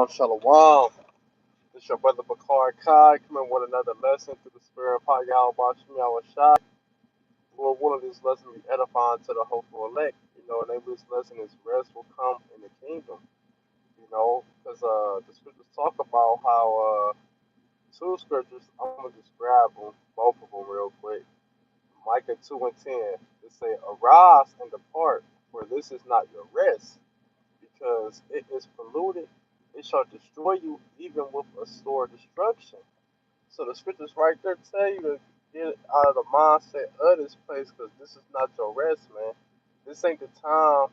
Shalom. This your brother Bakar Kai coming with another lesson through the spirit of Payal Bashmi Shai. Lord, one of these lessons be edifying to the hopeful elect. The name of this lesson is rest will come in the kingdom. Because the scriptures talk about how two scriptures, I'm gonna just grab them, both of them real quick. Micah 2:10. It say, "Arise and depart, for this is not your rest, because it is polluted. It shall destroy you even with a sore destruction." So the scriptures right there tell you to get out of the mindset of this place because this is not your rest, man. This ain't the time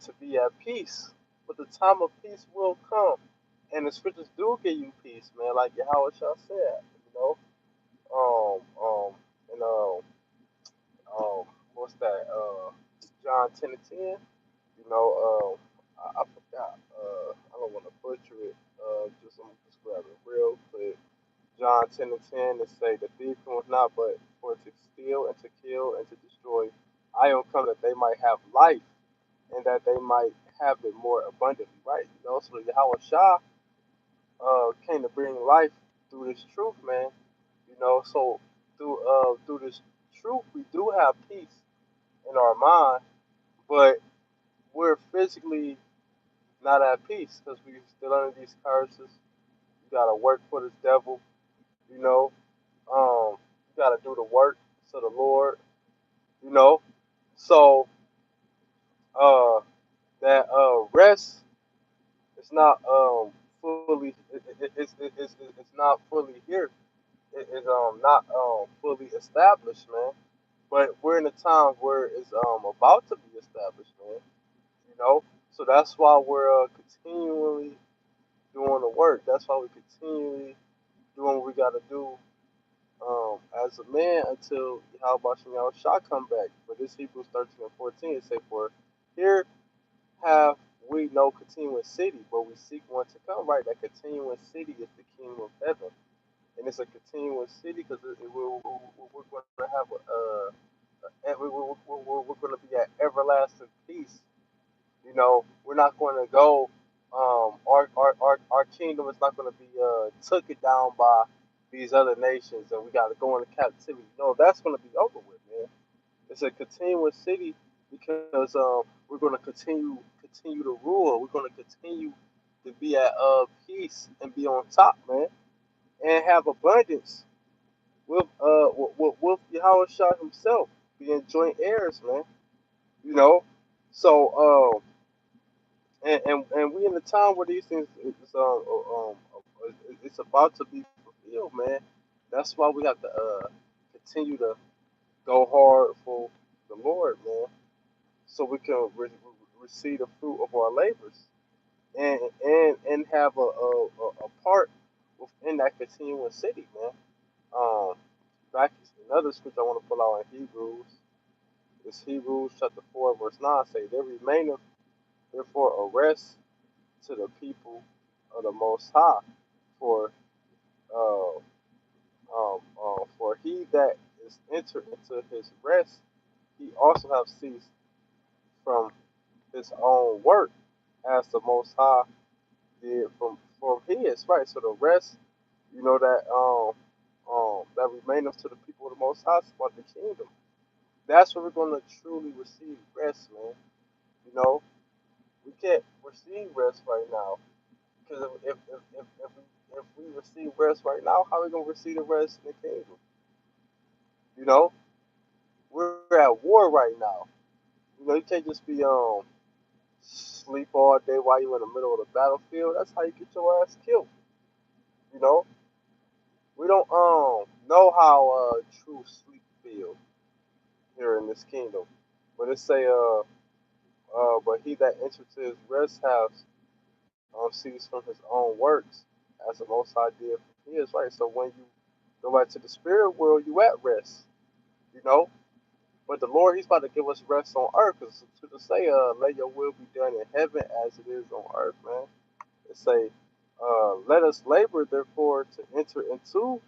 to be at peace. But the time of peace will come. And the scriptures do give you peace, man, like Yahweh Shah said, you know. Um, um, and what's that? John 10 and 10. I forgot. I don't want to butcher it. I'm just grab it real quick. John 10 and 10, it say, "The thief cometh not but for to steal and to kill and to destroy. I am come that they might have life and that they might have it more abundantly." Right? So Yahweh Shah came to bring life through this truth, man. So through this truth, we do have peace in our mind, but we're physically not at peace because we still under these curses. You gotta work for this devil, you know. You gotta do the work to the Lord, you know. So uh, that rest is not fully it's not fully here. It is not fully established, man. But we're in a time where it's about to be established, man. You know, so that's why we're continually doing the work. That's why we continually doing what we got to do as a man until Yahweh Shem Yahweh Shah come back. But this Hebrews 13 and 14 it say, "For here have we no continuous city, but we seek one to come." Right, that continuous city is the kingdom of heaven, and it's a continuous city because we're going to have we're going to be at everlasting peace. We're not going to go. Our kingdom is not going to be took it down by these other nations, and we got to go into captivity. No, that's going to be over with, man. It's a continuous city because we're going to continue to rule. We're going to continue to be at peace and be on top, man, and have abundance with Yahweh Shah himself, being joint heirs, man. You know, so and we in a time where these things it's about to be fulfilled, man. That's why we have to continue to go hard for the Lord, man, so we can receive the fruit of our labors and have a part within that continuous city, man. Back another scripture I want to pull out in Hebrews. It's Hebrews chapter 4 verse 9 say, "There remaineth therefore a rest to the people of the Most High, for uh, for he that is entered into his rest, he also have ceased from his own work, as the Most High did from his." Right. So the rest, that remaineth to the people of the Most High is about the kingdom. That's where we're gonna truly receive rest, man. You know, we can't receive rest right now because if we receive rest right now, how are we gonna receive the rest in the kingdom? You know, we're at war right now. You can't just be sleep all day while you're in the middle of the battlefield. That's how you get your ass killed. You know, we don't know how true sleep feels here in this kingdom, but it say but he that entered to his rest has ceased from his own works, as the Most High did from his. Right. So when you go back to the spirit world, you at rest. You know, but the Lord, He's about to give us rest on earth. Cause to say, let your will be done in heaven as it is on earth, man. It say, let us labor, therefore, to enter into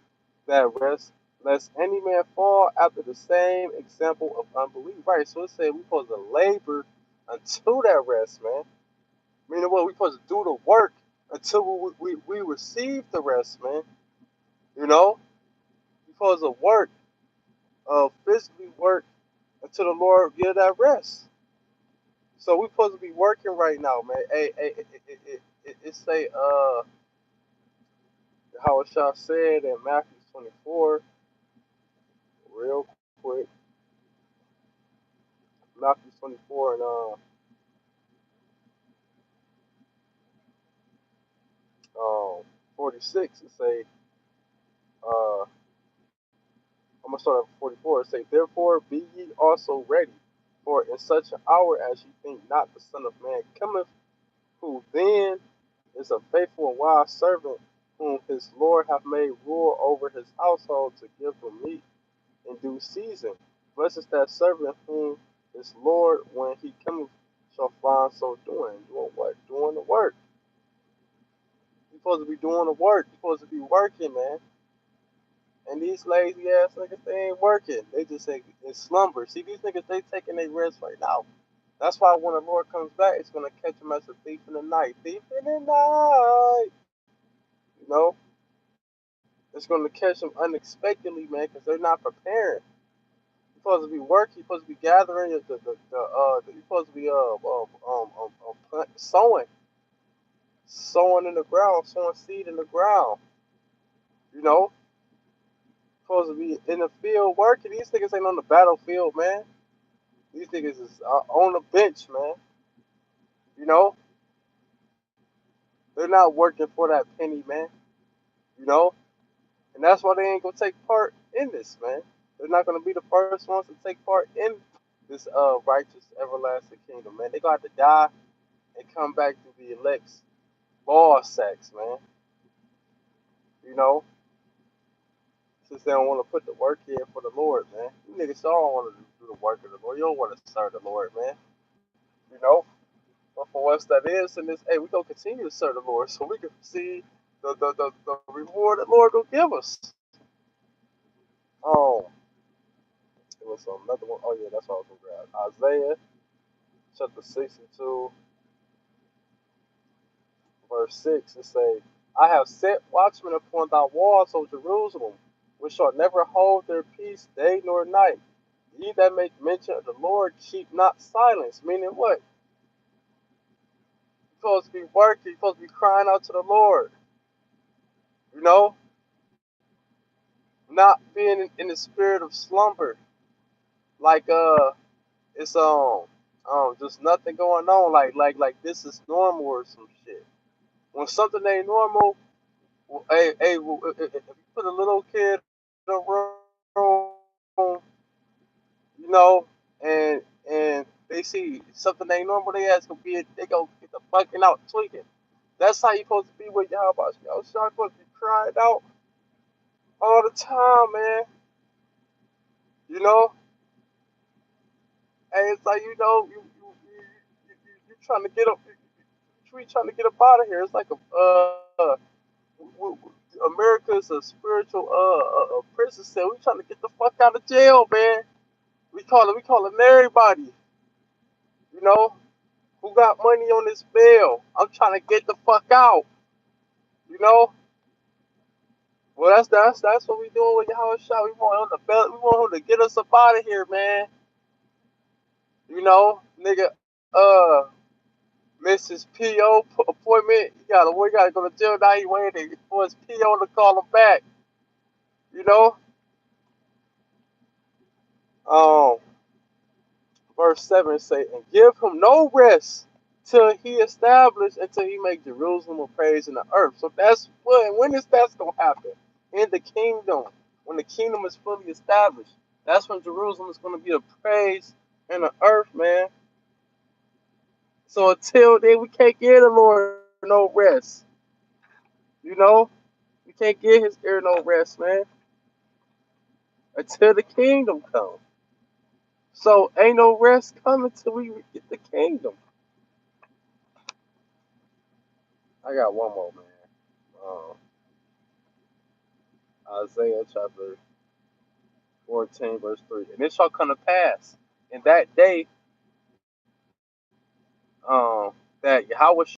that rest, lest any man fall after the same example of unbelief. Right. So it say we supposed to labor unto that rest, man. Meaning what? We supposed to do the work until we receive the rest, man. You know, we supposed to work, physically work until the Lord give that rest. So we supposed to be working right now, man. Hey, it say how it shall said in Matthew 24, real quick. Matthew 24 and 46. It say uh I'm gonna start at 44. It say, therefore be ye also ready, for in such an hour as ye think not the Son of Man cometh, who then is a faithful and wise servant, whom his Lord hath made rule over his household to give them meat in due season. Blessed is that servant whom his Lord, when he cometh, shall find so doing. Doing what? Doing the work. You're supposed to be doing the work. You're supposed to be working, man. And these lazy ass niggas, they ain't working. They just say in slumber. See, these niggas, they taking their rest right now. That's why when the Lord comes back, it's gonna catch them as a thief in the night. Thief in the night. You know, it's gonna catch them unexpectedly, man, because they're not preparing. You're supposed to be working. You're supposed to be gathering. You're supposed to be sowing, sowing in the ground, sowing seed in the ground. You know, supposed to be in the field working. These niggas ain't on the battlefield, man. These niggas is on the bench, man. You know, they're not working for that penny, man. You know, and that's why they ain't gonna take part in this, man. They're not gonna be the first ones to take part in this righteous everlasting kingdom, man. They gonna have to die and come back to the elect's ball sacks, man. You know, since they don't want to put the work in for the Lord, man. You niggas all don't want to do the work of the Lord. You don't want to serve the Lord, man. You know. But for us that is in this, hey, we gonna continue to serve the Lord so we can see the reward that Lord will give us. It was another one. Oh yeah, that's what I was gonna grab. Isaiah chapter 62, verse 6. It say, I have set watchmen upon thy walls, O Jerusalem, which shall never hold their peace day nor night. Ye that make mention of the Lord, keep not silence. Meaning what? You're supposed to be working. You're supposed to be crying out to the Lord. You know, not being in the spirit of slumber. Like it's just nothing going on. Like this is normal or some shit. When something ain't normal, hey, if you put a little kid in a room, you know, and they see something ain't normal, they go get the fucking out tweaking. That's how you supposed to be with y'all about y'all. Y'all supposed to be crying out all the time, man. You know, and it's like you trying to get up, you trying to get up out of here. It's like America's a spiritual prison cell. We trying to get the fuck out of jail, man. We calling everybody. You know, who got money on this bill? I'm trying to get the fuck out. You know. Well, that's what we doing with Yahweh Shah. We want him to we want him to get us up out of here, man. You know, nigga. Mrs. PO appointment. We gotta go to jail now. He waiting for his PO to call him back. You know. Um, verse 7 say, and give him no rest till he establish until he make Jerusalem a praise in the earth. So that's when is that gonna happen? In the kingdom. When the kingdom is fully established. That's when Jerusalem is gonna be a praise in the earth, man. So until then we can't give the Lord no rest. You know? We can't give his ear no rest, man. Until the kingdom comes. So ain't no rest coming till we get the kingdom. I got one more, man. Isaiah chapter 14, verse 3. And it shall come to pass in that day that Yahweh